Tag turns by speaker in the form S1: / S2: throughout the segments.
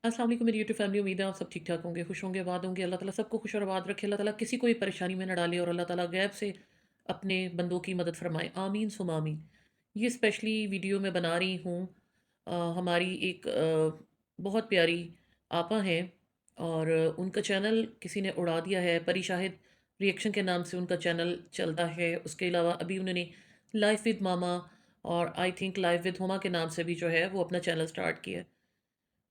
S1: अस्सलाम वालेकुम मेरी यूट्यूब फैमिली। उम्मीद है आप सब ठीक ठाक होंगे, खुश होंगे, आबाद होंगे। अल्लाह ताला सबको खुश और आबाद रखे। अल्लाह ताला किसी को भी परेशानी में न डाले और अल्लाह ताला गैब से अपने बंदों की मदद फरमाए। आमीन सुम आमीन। ये स्पेशली वीडियो मैं बना रही हूँ। हमारी एक बहुत प्यारी आपा हैं और उनका चैनल किसी ने उड़ा दिया है। परी शाहिद रिएक्शन के नाम से उनका चैनल चलता है। उसके अलावा अभी उन्होंने लाइफ विद मामा और I think life with Huma के नाम से भी जो है वो अपना चैनल स्टार्ट किया है।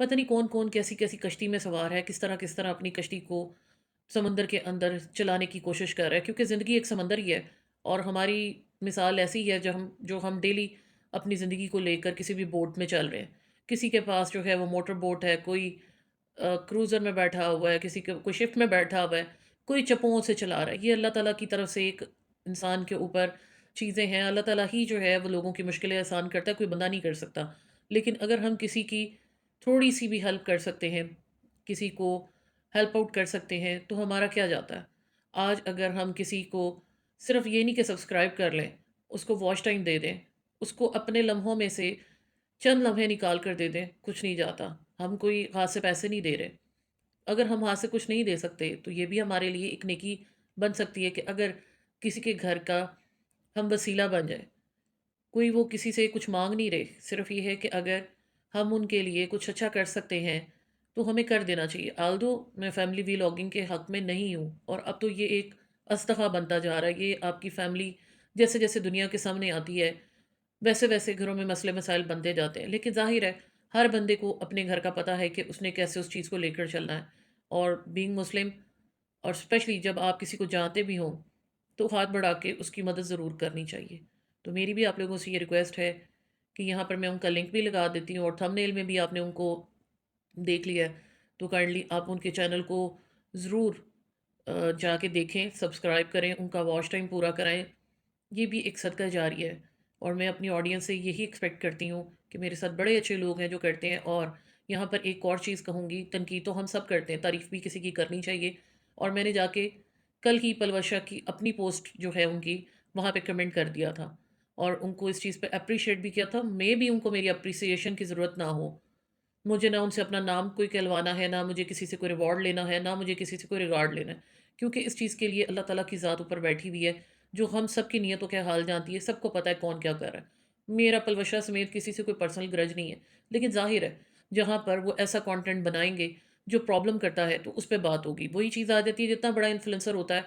S1: पता नहीं कौन कौन कैसी कैसी कश्ती में सवार है, किस तरह अपनी कश्ती को समंदर के अंदर चलाने की कोशिश कर रहा है, क्योंकि ज़िंदगी एक समंदर ही है। और हमारी मिसाल ऐसी ही है जो हम डेली अपनी ज़िंदगी को लेकर किसी भी बोट में चल रहे हैं। किसी के पास जो है वो मोटर बोट है, कोई क्रूज़र में बैठा हुआ है, किसी के कोई शिप में बैठा हुआ है, कोई चप्पुओं से चला रहा है। ये अल्लाह ताला की तरफ से एक इंसान के ऊपर चीज़ें हैं। अल्लाह ताला ही जो है वो लोगों की मुश्किलें आसान करता है, कोई बंदा नहीं कर सकता। लेकिन अगर हम किसी की थोड़ी सी भी हेल्प कर सकते हैं, किसी को हेल्प आउट कर सकते हैं, तो हमारा क्या जाता है। आज अगर हम किसी को सिर्फ ये नहीं कि सब्सक्राइब कर लें, उसको वॉच टाइम दे दें, उसको अपने लम्हों में से चंद लम्हे निकाल कर दे दें, कुछ नहीं जाता। हम कोई हाथ से पैसे नहीं दे रहे। अगर हम हाथ से कुछ नहीं दे सकते तो ये भी हमारे लिए एक नेकी बन सकती है कि अगर किसी के घर का हम वसीला बन जाए। कोई वो किसी से कुछ मांग नहीं रहे, सिर्फ ये है कि अगर हम उनके लिए कुछ अच्छा कर सकते हैं तो हमें कर देना चाहिए। आल्दो मैं फैमिली व्लॉगिंग के हक में नहीं हूँ और अब तो ये एक अस्तखा बनता जा रहा है। ये आपकी फैमिली जैसे जैसे दुनिया के सामने आती है वैसे वैसे घरों में मसले मसाइल बनते जाते हैं। लेकिन जाहिर है हर बंदे को अपने घर का पता है कि उसने कैसे उस चीज़ को लेकर चलना है। और बीइंग मुस्लिम, और स्पेशली जब आप किसी को जानते भी हों, तो हाथ बढ़ा के उसकी मदद ज़रूर करनी चाहिए। तो मेरी भी आप लोगों से ये रिक्वेस्ट है कि यहाँ पर मैं उनका लिंक भी लगा देती हूँ और थंबनेल में भी आपने उनको देख लिया है, तो काइंडली आप उनके चैनल को ज़रूर जाके देखें, सब्सक्राइब करें, उनका वॉच टाइम पूरा कराएं। ये भी एक सदका जारी है। और मैं अपनी ऑडियंस से यही एक्सपेक्ट करती हूँ कि मेरे साथ बड़े अच्छे लोग हैं जो करते हैं। और यहाँ पर एक और चीज़ कहूँगी, तनकीद तो हम सब करते हैं, तारीफ़ भी किसी की करनी चाहिए। और मैंने जाके कल ही पलवशा की अपनी पोस्ट जो है उनकी वहाँ पे कमेंट कर दिया था और उनको इस चीज़ पे अप्रिशिएट भी किया था। मे भी उनको मेरी अप्रिसिएशन की ज़रूरत ना हो। मुझे ना उनसे अपना नाम कोई कहलवाना है, ना मुझे किसी से कोई रिवॉर्ड लेना है, ना मुझे किसी से कोई रिगार्ड लेना है। क्योंकि इस चीज़ के लिए अल्लाह ताला की ज़ात ऊपर बैठी हुई है, जो हम सब की नीयतों के हाल जानती है, सबको पता है कौन क्या कर रहा है। मेरा पलवशा समेत किसी से कोई पर्सनल ग्रज नहीं है। लेकिन ज़ाहिर है, जहाँ पर वो ऐसा कंटेंट बनाएँगे जो प्रॉब्लम करता है, तो उस पे बात होगी। वही चीज़ आ जाती है, जितना बड़ा इन्फ्लुएंसर होता है,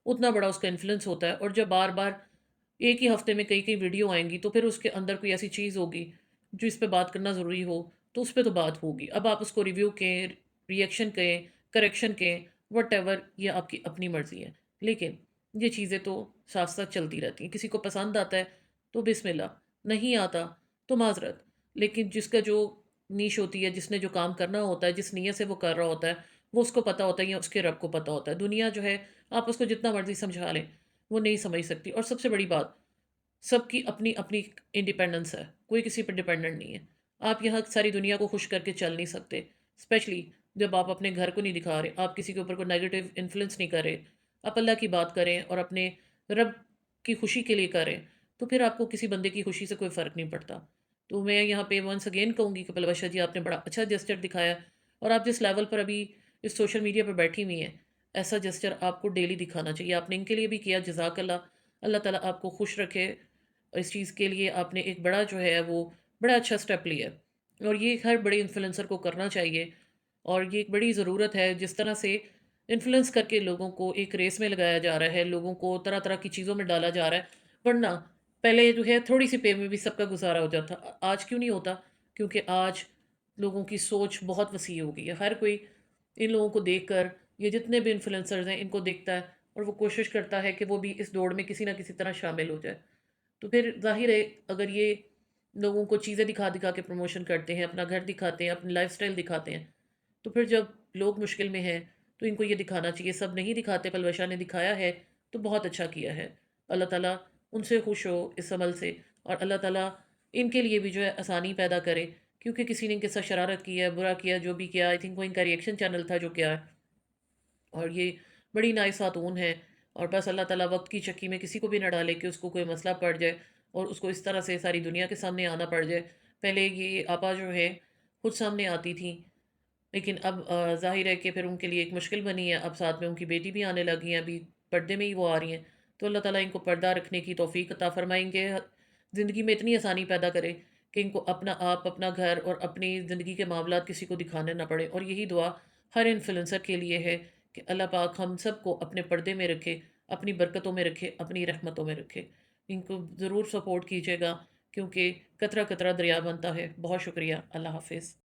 S1: उतना बड़ा उसका इन्फ्लुएंस होता है। और जब बार-बार एक ही हफ्ते में कई-कई वीडियो आएँगी, तो फिर उसके अंदर कोई ऐसी चीज़ होगी, जो इस पे बात करना ज़रूरी हो, तो उस पे तो बात होगी। अब आप उसको रिव्यू कहें, रिएक्शन कहें, करेक्शन कहें, व्हाटएवर, ये आपकी अपनी मर्ज़ी है। लेकिन ये चीज़ें तो साथ-साथ चलती रहती हैं। किसी को पसंद आता है, तो बिस्मिल्लाह, नहीं आता, तो माज़रत। लेकिन जिसका जो नीश होती है, जिसने जो काम करना होता है, जिस नीयत से वो कर रहा होता है, वो उसको पता होता है या उसके रब को पता होता है। दुनिया जो है, आप उसको जितना मर्ज़ी समझा लें, वो नहीं समझ सकती। और सबसे बड़ी बात, सबकी अपनी अपनी इंडिपेंडेंस है, कोई किसी पर डिपेंडेंट नहीं है। आप यहाँ सारी दुनिया को खुश करके चल नहीं सकते, स्पेशली जब आप अपने घर को नहीं दिखा रहे, आप किसी के ऊपर कोई नेगेटिव इन्फ्लुएंस नहीं कर रहे। आप अल्लाह की बात करें और अपने रब की खुशी के लिए करें, तो फिर आपको किसी बंदे की खुशी से कोई फ़र्क नहीं पड़ता। तो मैं यहाँ पे वंस अगेन कहूँगी कि पलवशा जी, आपने बड़ा अच्छा जेस्चर दिखाया। और आप जिस लेवल पर अभी इस सोशल मीडिया पर बैठी हुई हैं, ऐसा जेस्चर आपको डेली दिखाना चाहिए। आपने इनके लिए भी किया, जज़ाकल्लाह। अल्लाह ताला आपको खुश रखे। इस चीज़ के लिए आपने एक बड़ा जो है वो बड़ा अच्छा स्टेप लिया है और ये हर बड़े इन्फ्लुएंसर को करना चाहिए। और ये एक बड़ी ज़रूरत है। जिस तरह से इन्फ्लुएंस करके लोगों को एक रेस में लगाया जा रहा है, लोगों को तरह तरह की चीज़ों में डाला जा रहा है, वरना पहले जो है थोड़ी सी पे में भी सबका गुजारा हो जाता। आज क्यों नहीं होता? क्योंकि आज लोगों की सोच बहुत वसी हो गई है। हर कोई इन लोगों को देखकर, ये जितने भी इन्फ्लुएंसर्स हैं इनको देखता है और वो कोशिश करता है कि वो भी इस दौड़ में किसी ना किसी तरह शामिल हो जाए। तो फिर ज़ाहिर है, अगर ये लोगों को चीज़ें दिखा दिखा के प्रमोशन करते हैं, अपना घर दिखाते हैं, अपनी लाइफस्टाइल दिखाते हैं, तो फिर जब लोग मुश्किल में हैं तो इनको ये दिखाना चाहिए। सब नहीं दिखाते, पलवशा ने दिखाया है, तो बहुत अच्छा किया है। अल्लाह ताला उनसे खुश हो इस अमल से। और अल्लाह ताला इनके लिए भी जो है आसानी पैदा करे, क्योंकि किसी ने इनके साथ शरारत की है, बुरा किया, जो भी किया, आई थिंक वो इनका रिएक्शन चैनल था जो किया है। और ये बड़ी नाइस खातून है। और बस अल्लाह ताला वक्त की चक्की में किसी को भी ना डाले कि उसको कोई मसला पड़ जाए और उसको इस तरह से सारी दुनिया के सामने आना पड़ जाए। पहले ये आपा जो है खुद सामने आती थी, لیکن اب ظاہر ہے کہ پھر ان کے لیے ایک مشکل بنی ہے، اب ساتھ میں ان کی بیٹی بھی آنے لگی ہیں، ابھی پردے میں ہی وہ آ رہی ہیں، تو اللہ تعالیٰ ان کو پردہ رکھنے کی توفیق عطا فرمائیں گے، زندگی میں اتنی آسانی پیدا کرے کہ ان کو اپنا آپ، اپنا گھر اور اپنی زندگی کے معاملات کسی کو دکھانے نہ پڑے، اور یہی دعا ہر انفلوئنسر کے لیے ہے کہ اللہ پاک ہم سب کو اپنے پردے میں رکھے، اپنی برکتوں میں رکھے، اپنی رحمتوں میں رکھے۔ ان کو ضرور سپورٹ کیجیے گا، کیونکہ قطرہ قطرہ دریا بنتا ہے۔ بہت شکریہ، اللہ حافظ۔